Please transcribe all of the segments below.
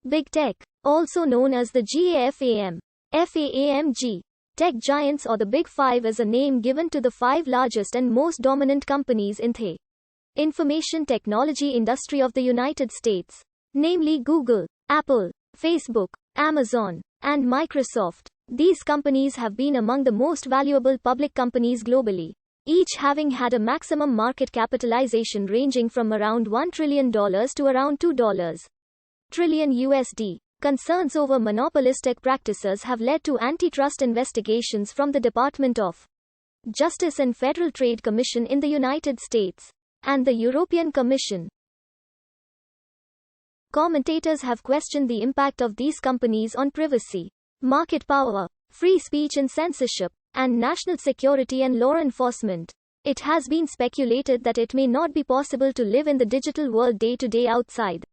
Big Tech, also known as the GAFAM, FAAMG, tech giants or the Big Five is a name given to the five largest and most dominant companies in the information technology industry of the United States, namely Google, Apple, Facebook, Amazon, and Microsoft. These companies have been among the most valuable public companies globally, each having had a maximum market capitalization ranging from around $1 trillion to around $2 trillion USD. Concerns over monopolistic practices have led to antitrust investigations from the Department of Justice and Federal Trade Commission in the United States, and the European Commission. Commentators have questioned the impact of these companies on privacy, market power, free speech and censorship, and national security and law enforcement. It has been speculated that it may not be possible to live in the digital world day-to-day outside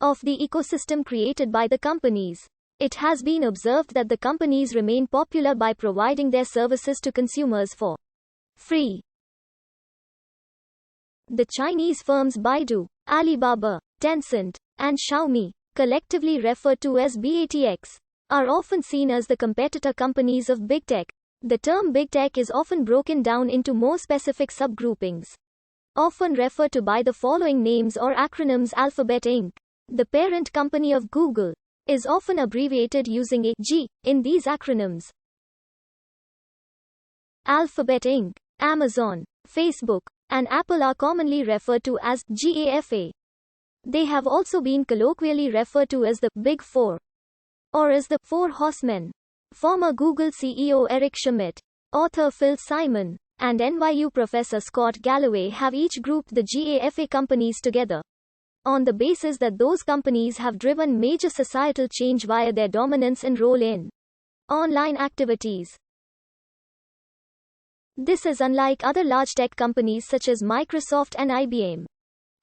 of the ecosystem created by the companies. It has been observed that the companies remain popular by providing their services to consumers for free. The Chinese firms Baidu, Alibaba, Tencent, and Xiaomi, collectively referred to as BATX, are often seen as the competitor companies of Big Tech. The term Big Tech is often broken down into more specific subgroupings, often referred to by the following names or acronyms. Alphabet Inc., the parent company of Google, is often abbreviated using a G in these acronyms. Alphabet Inc., Amazon, Facebook, and Apple are commonly referred to as GAFA. They have also been colloquially referred to as the Big Four, or as the Four Horsemen. Former Google CEO Eric Schmidt, author Phil Simon, and NYU professor Scott Galloway have each grouped the GAFA companies together on the basis that those companies have driven major societal change via their dominance and role in online activities. This is unlike other large tech companies such as Microsoft and IBM.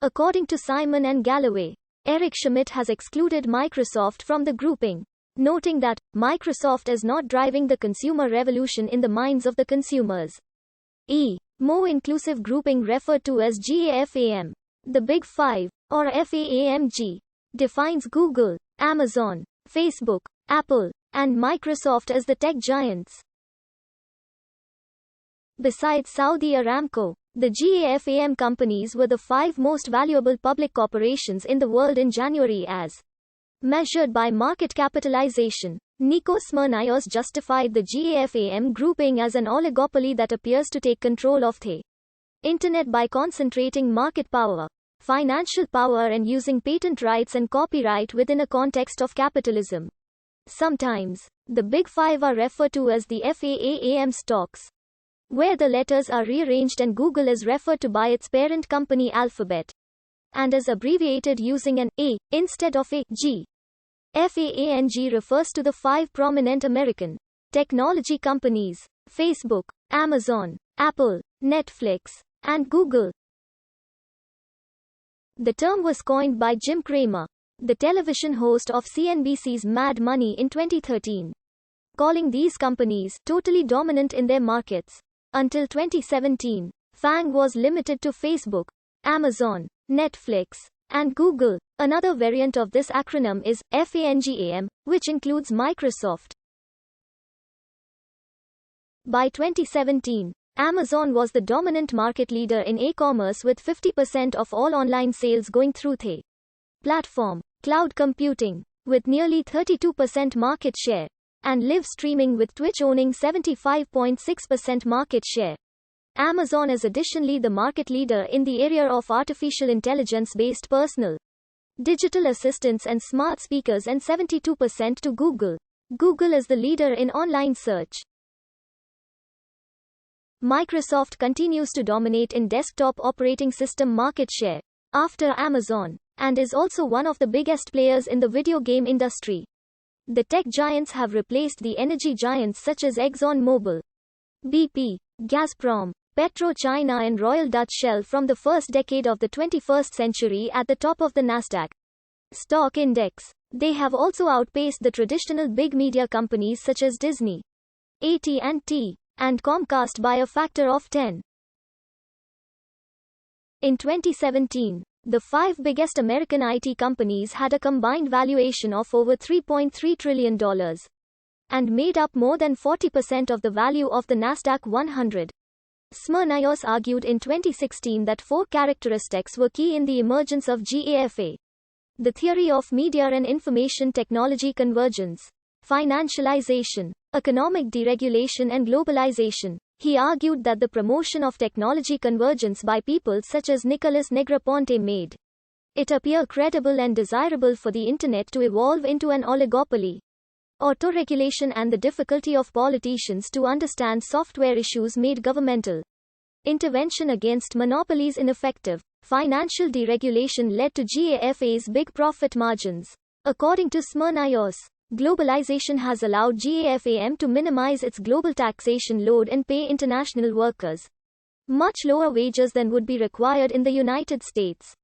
According to Simon and Galloway, Eric Schmidt has excluded Microsoft from the grouping, noting that Microsoft is not driving the consumer revolution in the minds of the consumers. More inclusive grouping referred to as GAFAM, the Big Five, or FAAMG, defines Google, Amazon, Facebook, Apple, and Microsoft as the tech giants. Besides Saudi Aramco, the GAFAM companies were the five most valuable public corporations in the world in January as measured by market capitalization. Nikos Smirnios justified the GAFAM grouping as an oligopoly that appears to take control of the internet by concentrating market power, financial power, and using patent rights and copyright within a context of capitalism. Sometimes, the Big Five are referred to as the FAAM stocks, where the letters are rearranged and Google is referred to by its parent company Alphabet, and is abbreviated using an A instead of a G. FAANG refers to the five prominent American technology companies: Facebook, Amazon, Apple, Netflix, and Google. The term was coined by Jim Cramer, the television host of CNBC's Mad Money in 2013, calling these companies totally dominant in their markets. Until 2017, FAANG was limited to Facebook, Amazon, Netflix, and Google. Another variant of this acronym is FANGAM, which includes Microsoft. By 2017, Amazon was the dominant market leader in e-commerce with 50% of all online sales going through the platform, cloud computing, with nearly 32% market share, and live streaming with Twitch owning 75.6% market share. Amazon is additionally the market leader in the area of artificial intelligence-based personal digital assistants and smart speakers, and 72% to Google. Google is the leader in online search. Microsoft continues to dominate in desktop operating system market share after Amazon, and is also one of the biggest players in the video game industry. The tech giants have replaced the energy giants such as ExxonMobil, BP, Gazprom, PetroChina, and Royal Dutch Shell from the first decade of the 21st century at the top of the Nasdaq stock index. They have also outpaced the traditional big media companies such as Disney, AT&T, and Comcast by a factor of 10. In 2017, The 5 biggest American IT companies had a combined valuation of over $3.3 trillion and made up more than 40% of the value of the Nasdaq 100. Smirnayos argued in 2016 that 4 characteristics were key in the emergence of GAFA. The theory of media and information technology convergence, financialization, economic deregulation and globalization. He argued that the promotion of technology convergence by people such as Nicolas Negroponte made it appear credible and desirable for the Internet to evolve into an oligopoly. Autoregulation and the difficulty of politicians to understand software issues made governmental intervention against monopolies ineffective. Financial deregulation led to GAFA's big profit margins. According to Smirnayos, globalization has allowed GAFAM to minimize its global taxation load and pay international workers much lower wages than would be required in the United States.